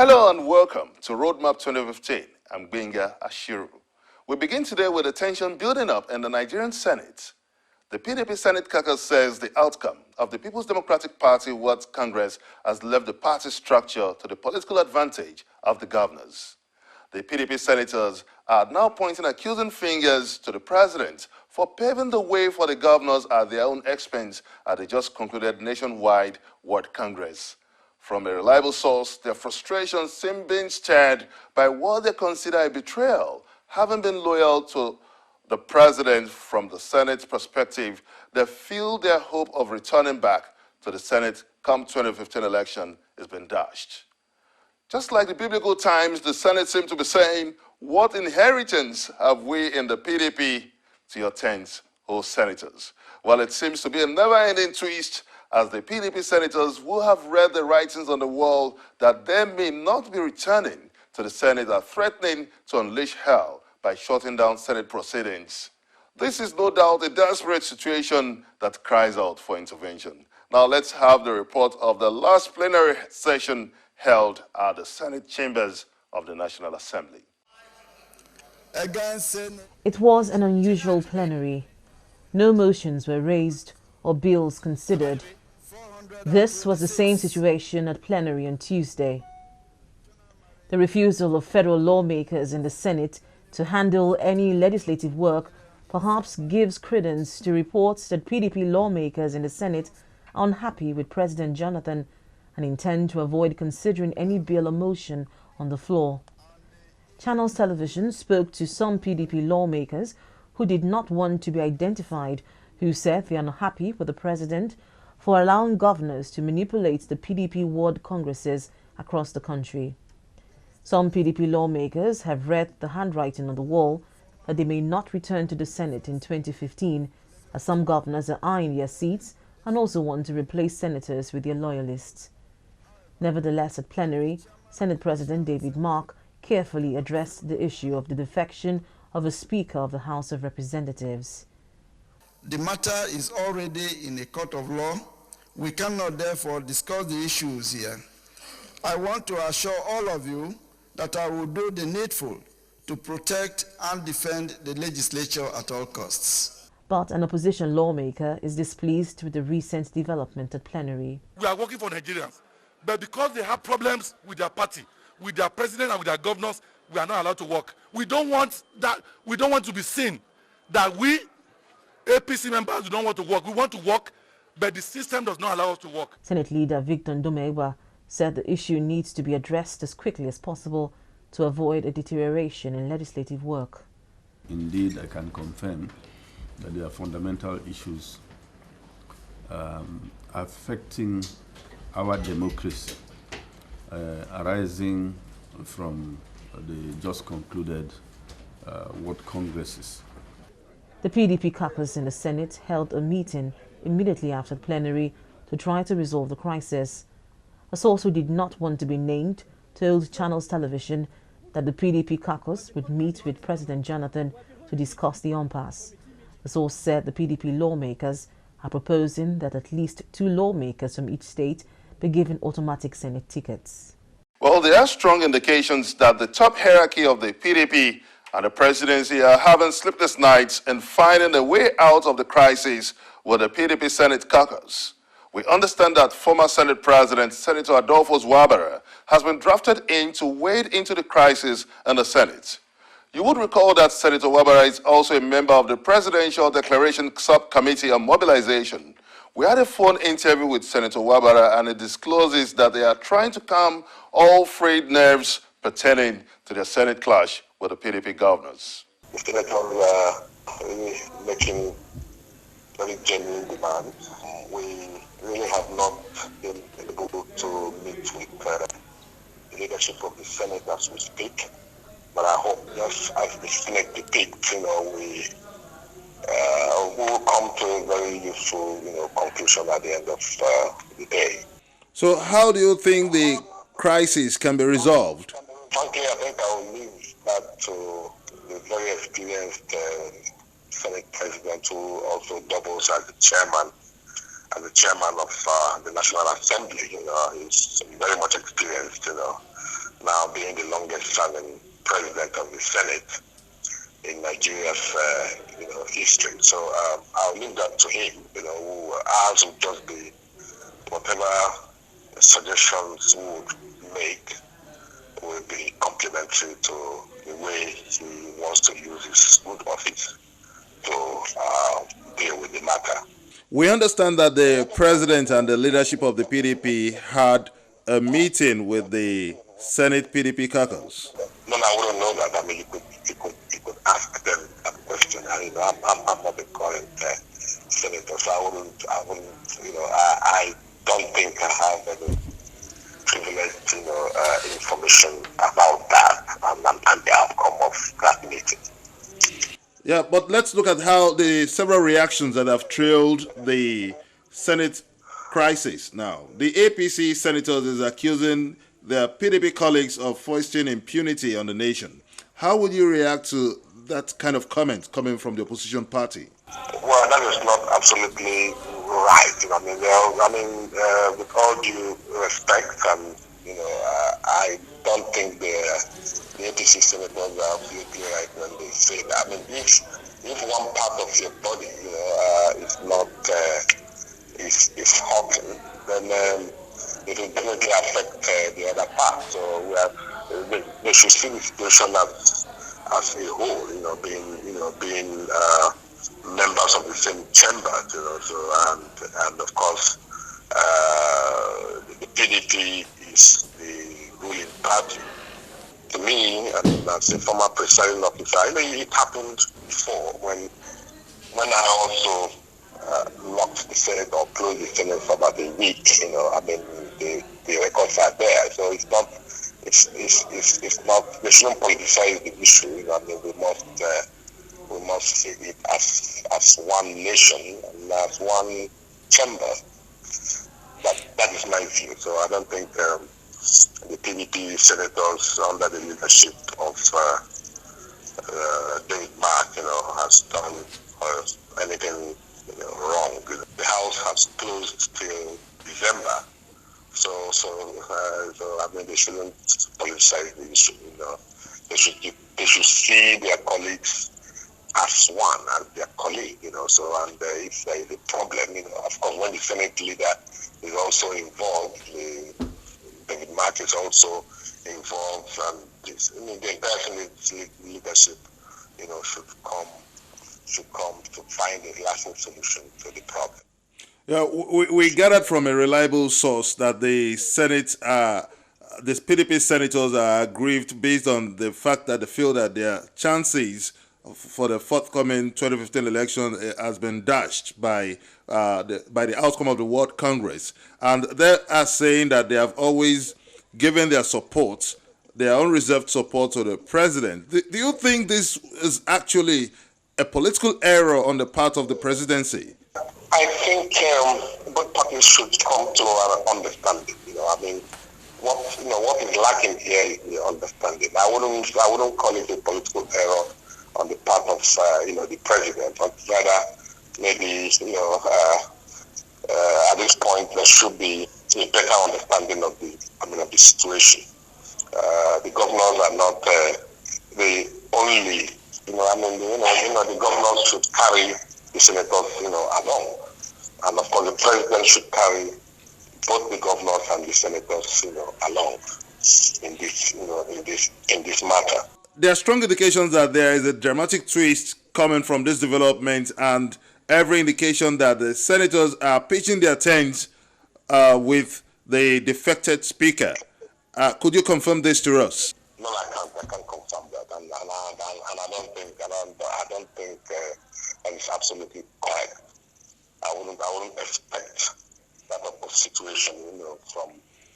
Hello and welcome to Roadmap 2015. I'm Gbenga Ashiru. We begin today with the tension building up in the Nigerian Senate. The PDP Senate caucus says the outcome of the People's Democratic Party World Congress has left the party structure to the political advantage of the governors. The PDP senators are now pointing accusing fingers to the president for paving the way for the governors at their own expense at the just concluded nationwide World Congress. From a reliable source, their frustrations seem being stirred by what they consider a betrayal. Having been loyal to the president from the Senate's perspective, they feel their hope of returning back to the Senate come 2015 election has been dashed. Just like the biblical times, the Senate seemed to be saying, "What inheritance have we in the PDP to your tents, O senators?" Well, it seems to be a never-ending twist, as the PDP senators will have read the writings on the wall that they may not be returning to the Senate are threatening to unleash hell by shutting down Senate proceedings. This is no doubt a desperate situation that cries out for intervention. Now let's have the report of the last plenary session held at the Senate chambers of the National Assembly. It was an unusual plenary. No motions were raised or bills considered. This was the same situation at plenary on Tuesday. The refusal of federal lawmakers in the Senate to handle any legislative work perhaps gives credence to reports that PDP lawmakers in the Senate are unhappy with President Jonathan and intend to avoid considering any bill or motion on the floor. Channels Television spoke to some PDP lawmakers who did not want to be identified, who said they are unhappy with the president for allowing governors to manipulate the PDP ward congresses across the country. Some PDP lawmakers have read the handwriting on the wall that they may not return to the Senate in 2015, as some governors are eyeing their seats and also want to replace senators with their loyalists. Nevertheless, at plenary, Senate President David Mark carefully addressed the issue of the defection of a Speaker of the House of Representatives. The matter is already in a court of law. We cannot therefore discuss the issues here. I want to assure all of you that I will do the needful to protect and defend the legislature at all costs. But an opposition lawmaker is displeased with the recent development at plenary. We are working for Nigerians, but because they have problems with their party, with their president and with their governors, we are not allowed to work. We don't want that. We don't want to be seen that we APC members don't want to work. We want to work, but the system does not allow us to work. Senate leader Victor Ndomegwa said the issue needs to be addressed as quickly as possible to avoid a deterioration in legislative work. Indeed, I can confirm that there are fundamental issues affecting our democracy arising from the just concluded World Congresses. The PDP caucus in the Senate held a meeting immediately after plenary to try to resolve the crisis. A source who did not want to be named told Channels Television that the PDP caucus would meet with President Jonathan to discuss the impasse. The source said the PDP lawmakers are proposing that at least 2 lawmakers from each state be given automatic Senate tickets. Well, there are strong indications that the top hierarchy of the PDP and the presidency are having sleepless nights in finding a way out of the crisis with the PDP Senate caucus. We understand that former Senate President Senator Adolfo Zwabara has been drafted in to wade into the crisis in the Senate. You would recall that Senator Zwabara is also a member of the Presidential Declaration Subcommittee on Mobilization. We had a phone interview with Senator Zwabara, and it discloses that they are trying to calm all frayed nerves pertaining to their Senate clash with the PDP governors. The senators are really making very genuine demands. We really have not been able to meet with the leadership of the Senate as we speak. But I hope just as the Senate depicts, we will come to a very useful, conclusion at the end of the day. So how do you think the crisis can be resolved? Frankly, I think I will leave that to the very experienced Senate President, who also doubles as the chairman of the National Assembly. He's very much experienced, now being the longest serving president of the Senate in Nigeria's history. So I'll leave that to him. Ours will just be whatever suggestions we would make will be complementary to the way he wants to use his good office to deal with the matter. We understand that the president and the leadership of the PDP had a meeting with the Senate PDP caucus. No, I wouldn't know that. I mean, you could ask them that question. I'm not the current senator, so I wouldn't, I don't think I have any privileged, information about that and the outcome of that meeting. Yeah, but let's look at how the several reactions that have trailed the Senate crisis now. The APC senators is accusing their PDP colleagues of foisting impunity on the nation. How would you react to that kind of comment coming from the opposition party? Well, that is not absolutely right. With all due respect, and I don't think the APC senators are absolutely right when they say that. I mean, if one part of your body, is not is hurting, then it will definitely affect the other part. So they should see the situation as a whole. Being members of the same chamber. And of course, the PDP is the ruling party. To me, and as a former presiding officer, it happened before when I also locked the Senate or closed the Senate for about a week. The records are there, so it's not. It's not. They shouldn't politicize the issue. We must see it as one nation and as one chamber. That is my view. So I don't think the PDP senators under the leadership of David Mark, has done anything wrong. The House has closed till December. So they shouldn't politicize the issue. They should see their colleagues as one, as their colleague. And if there is a problem, of course, when the Senate leader is also involved, David Mark is also involved, and the entire Senate leadership, should come to find a lasting solution to the problem. Yeah, we gathered from a reliable source that the Senate, the PDP senators are aggrieved based on the fact that they feel that their chances for the forthcoming 2015 election has been dashed by the outcome of the World Congress, and they are saying that they have always given their support, their unreserved support to the president. Do you think this is actually a political error on the part of the presidency? I think both parties should come to an understanding. What is lacking here is the understanding. I wouldn't call it a political error on the part of the president, but rather maybe at this point there should be a better understanding of the situation. The governors are not the only. The governors should carry the senators, along, and of course the president should carry both the governors and the senators, along in this matter. There are strong indications that there is a dramatic twist coming from this development, and every indication that the senators are pitching their tents with the defected speaker. Could you confirm this to us? No, I can't confirm that, and I don't think that is absolutely correct. I wouldn't expect that type of situation, from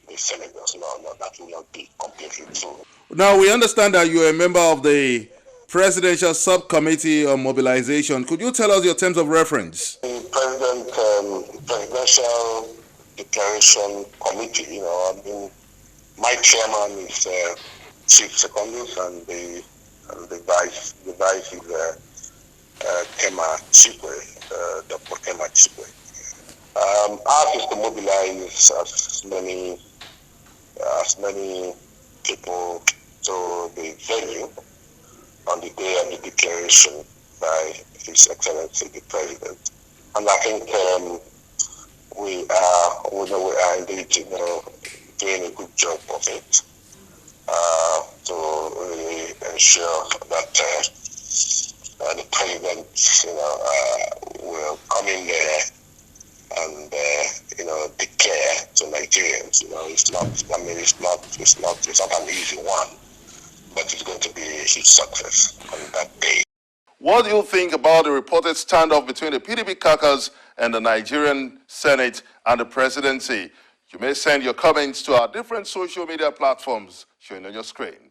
the senators. No, that will not be completely true. Now, we understand that you're a member of the Presidential Subcommittee on Mobilization. Could you tell us your terms of reference? The Presidential Declaration Committee, my chairman is Chief Secondus, and the vice is Kema Chikwe, Dr. Kema Chikwe. Ours is to mobilize as many people to the venue on the day of the declaration by His Excellency the President. And I think we are indeed doing a good job of it to really ensure that the President will come in there and declare to Nigerians. It's not an easy one, but it's going to be a huge success on that day. What do you think about the reported standoff between the PDP caucus and the Nigerian Senate and the presidency? You may send your comments to our different social media platforms showing on your screen.